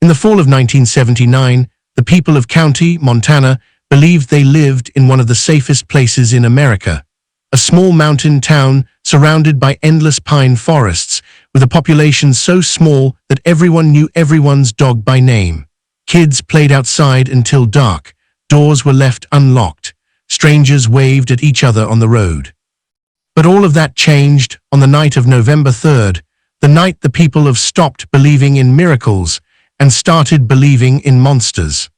In the fall of 1979, the people of County, Montana, believed they lived in one of the safest places in America, a small mountain town surrounded by endless pine forests, with a population so small that everyone knew everyone's dog by name. Kids played outside until dark, doors were left unlocked, strangers waved at each other on the road. But all of that changed on the night of November 3rd, the night the people have stopped believing in miracles and started believing in monsters.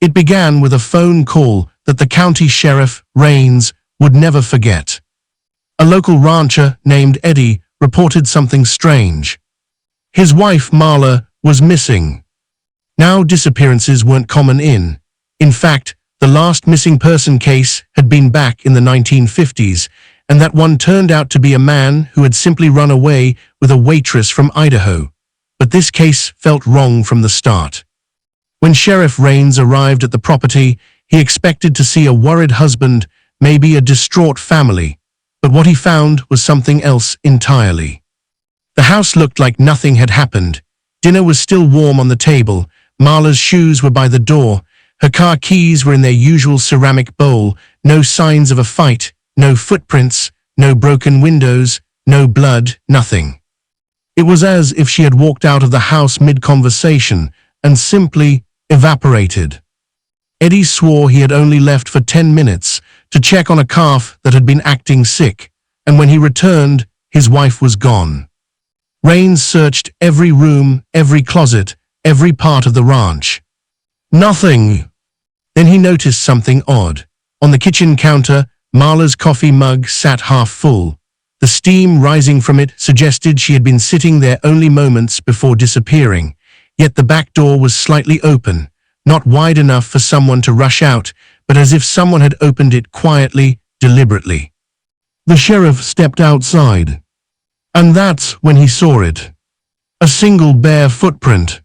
It began with a phone call that the county sheriff, Raines, would never forget. A local rancher named Eddie reported something strange. His wife, Marla, was missing. Now disappearances weren't common in fact, the last missing person case had been back in the 1950s, and that one turned out to be a man who had simply run away with a waitress from Idaho. But this case felt wrong from the start. When Sheriff Raines arrived at the property, he expected to see a worried husband, maybe a distraught family, but what he found was something else entirely. The house looked like nothing had happened. Dinner was still warm on the table, Marla's shoes were by the door, her car keys were in their usual ceramic bowl, no signs of a fight, no footprints, no broken windows, no blood, nothing. It was as if she had walked out of the house mid-conversation and simply evaporated. Eddie swore he had only left for 10 minutes to check on a calf that had been acting sick, and when he returned, his wife was gone. Raines searched every room, every closet, every part of the ranch. Nothing. Then he noticed something odd. On the kitchen counter, Marla's coffee mug sat half full. The steam rising from it suggested she had been sitting there only moments before disappearing, yet the back door was slightly open, not wide enough for someone to rush out, but as if someone had opened it quietly, deliberately. The sheriff stepped outside. And that's when he saw it. A single bare footprint.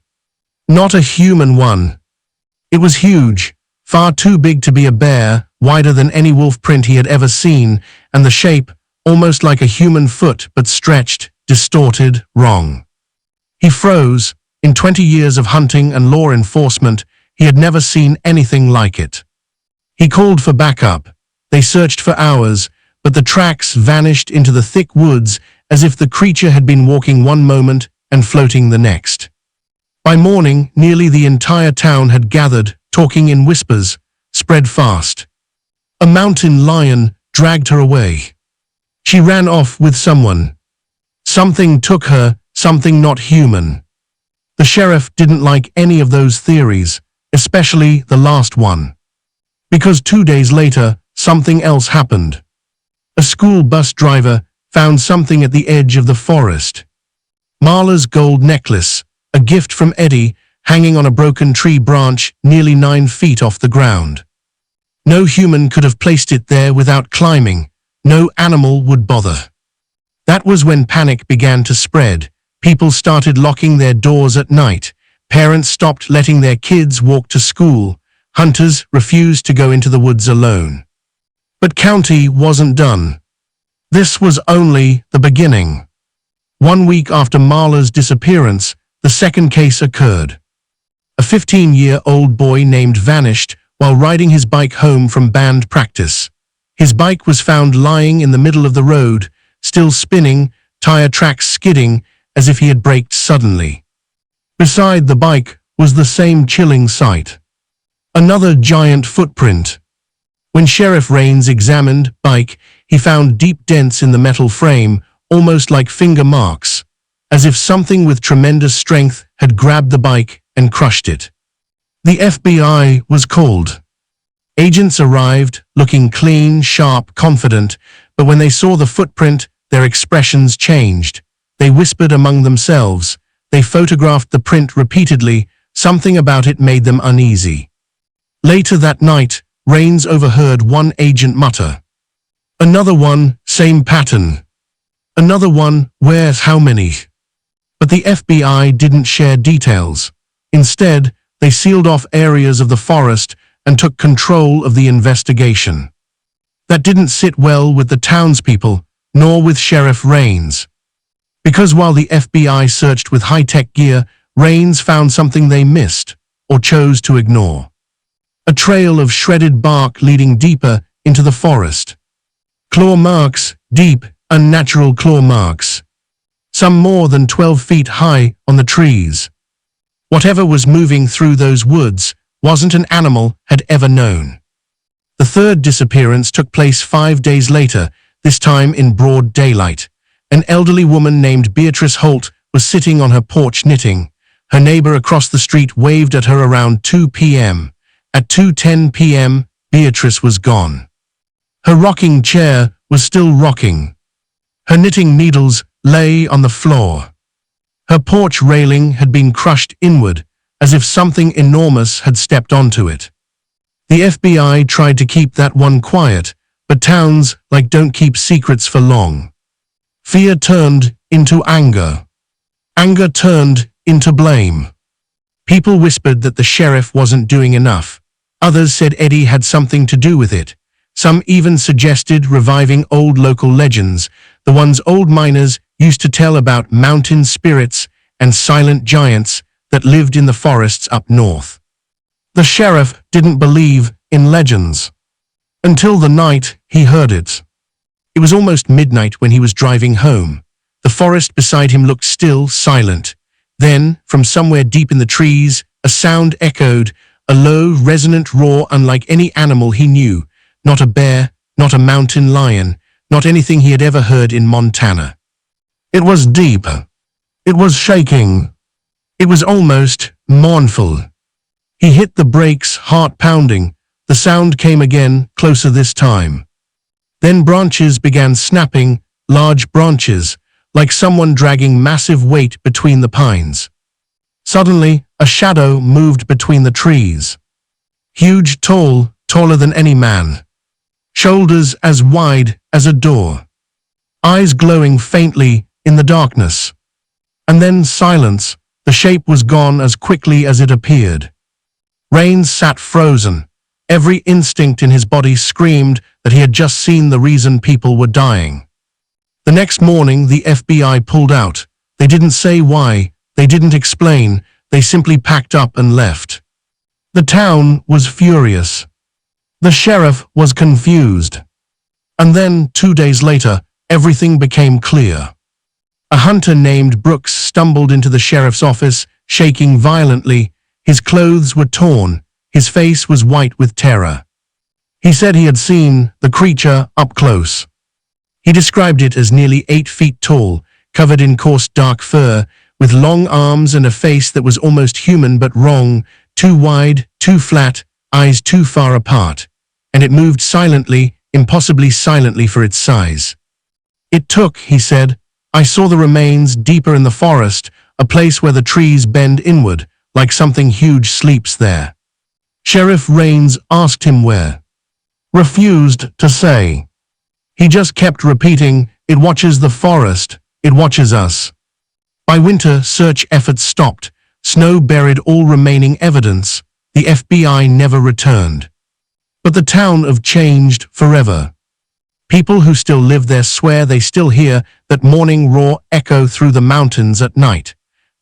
Not a human one. It was huge, far too big to be a bear, wider than any wolf print he had ever seen, and the shape, almost like a human foot, but stretched, distorted, wrong. He froze. In 20 years of hunting and law enforcement, he had never seen anything like it. He called for backup. They searched for hours, but the tracks vanished into the thick woods as if the creature had been walking one moment and floating the next. By morning, nearly the entire town had gathered, talking in whispers, spread fast. A mountain lion dragged her away. She ran off with someone. Something took her, something not human. The sheriff didn't like any of those theories, especially the last one. Because 2 days later, something else happened. A school bus driver found something at the edge of the forest. Marla's gold necklace, a gift from Eddie, hanging on a broken tree branch nearly 9 feet off the ground. No human could have placed it there without climbing. No animal would bother. That was when panic began to spread. People started locking their doors at night. Parents stopped letting their kids walk to school. Hunters refused to go into the woods alone. But County wasn't done. This was only the beginning. 1 week after Marla's disappearance, the second case occurred. A 15-year-old boy named vanished while riding his bike home from band practice. His bike was found lying in the middle of the road, still spinning, tire tracks skidding, as if he had braked suddenly. Beside the bike was the same chilling sight. Another giant footprint. When Sheriff Raines examined bike, he found deep dents in the metal frame, almost like finger marks, as if something with tremendous strength had grabbed the bike and crushed it. The FBI was called. Agents arrived, looking clean, sharp, confident, but when they saw the footprint, their expressions changed. They whispered among themselves. They photographed the print repeatedly. Something about it made them uneasy. Later that night, Raines overheard one agent mutter. Another one, same pattern. Another one, where's how many? But the FBI didn't share details. Instead, they sealed off areas of the forest and took control of the investigation. That didn't sit well with the townspeople, nor with Sheriff Raines. Because while the FBI searched with high-tech gear, Rains found something they missed or chose to ignore. A trail of shredded bark leading deeper into the forest. Claw marks, deep, unnatural claw marks. Some more than 12 feet high on the trees. Whatever was moving through those woods wasn't an animal had ever known. The third disappearance took place 5 days later, this time in broad daylight. An elderly woman named Beatrice Holt was sitting on her porch knitting. Her neighbor across the street waved at her around 2 p.m. At 2:10 p.m., Beatrice was gone. Her rocking chair was still rocking. Her knitting needles lay on the floor. Her porch railing had been crushed inward, as if something enormous had stepped onto it. The FBI tried to keep that one quiet, but towns don't keep secrets for long. Fear turned into anger. Anger turned into blame. People whispered that the sheriff wasn't doing enough. Others said Eddie had something to do with it. Some even suggested reviving old local legends, the ones old miners used to tell about mountain spirits and silent giants that lived in the forests up north. The sheriff didn't believe in legends. Until the night he heard it. It was almost midnight when he was driving home. The forest beside him looked still, silent. Then, from somewhere deep in the trees, a sound echoed, a low, resonant roar unlike any animal he knew. Not a bear, not a mountain lion, not anything he had ever heard in Montana. It was deep. It was shaking. It was almost mournful. He hit the brakes, heart pounding. The sound came again, closer this time. Then branches began snapping, large branches, like someone dragging massive weight between the pines. Suddenly, a shadow moved between the trees. Huge, tall, taller than any man. Shoulders as wide as a door. Eyes glowing faintly in the darkness. And then silence. The shape was gone as quickly as it appeared. Rains sat frozen. Every instinct in his body screamed that he had just seen the reason people were dying. The next morning, the FBI pulled out. They didn't say why. They didn't explain. They simply packed up and left. The town was furious. The sheriff was confused. And then, 2 days later, everything became clear. A hunter named Brooks stumbled into the sheriff's office, shaking violently. His clothes were torn. His face was white with terror. He said he had seen the creature up close. He described it as nearly 8 feet tall, covered in coarse dark fur, with long arms and a face that was almost human but wrong, too wide, too flat, eyes too far apart. And it moved silently, impossibly silently for its size. It took, he said. I saw the remains deeper in the forest, a place where the trees bend inward, like something huge sleeps there. Sheriff Rains asked him where. Refused to say. He just kept repeating, it watches the forest, it watches us. By winter, search efforts stopped. Snow buried all remaining evidence. The FBI never returned. But the town of changed forever. People who still live there swear they still hear that morning roar echo through the mountains at night.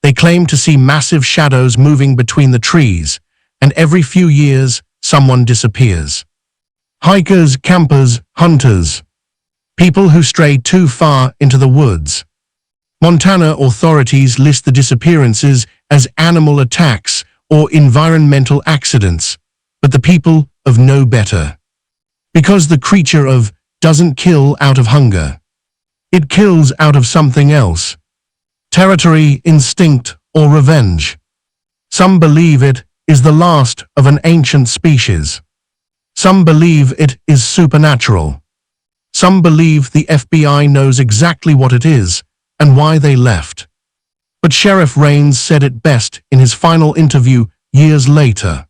They claim to see massive shadows moving between the trees, and every few years, someone disappears. Hikers, campers, hunters. People who stray too far into the woods. Montana authorities list the disappearances as animal attacks or environmental accidents, but the people know better. Because the creature doesn't kill out of hunger. It kills out of something else. Territory, instinct, or revenge. Some believe it is the last of an ancient species. Some believe it is supernatural. Some believe the FBI knows exactly what it is and why they left. But Sheriff Rains said it best in his final interview years later.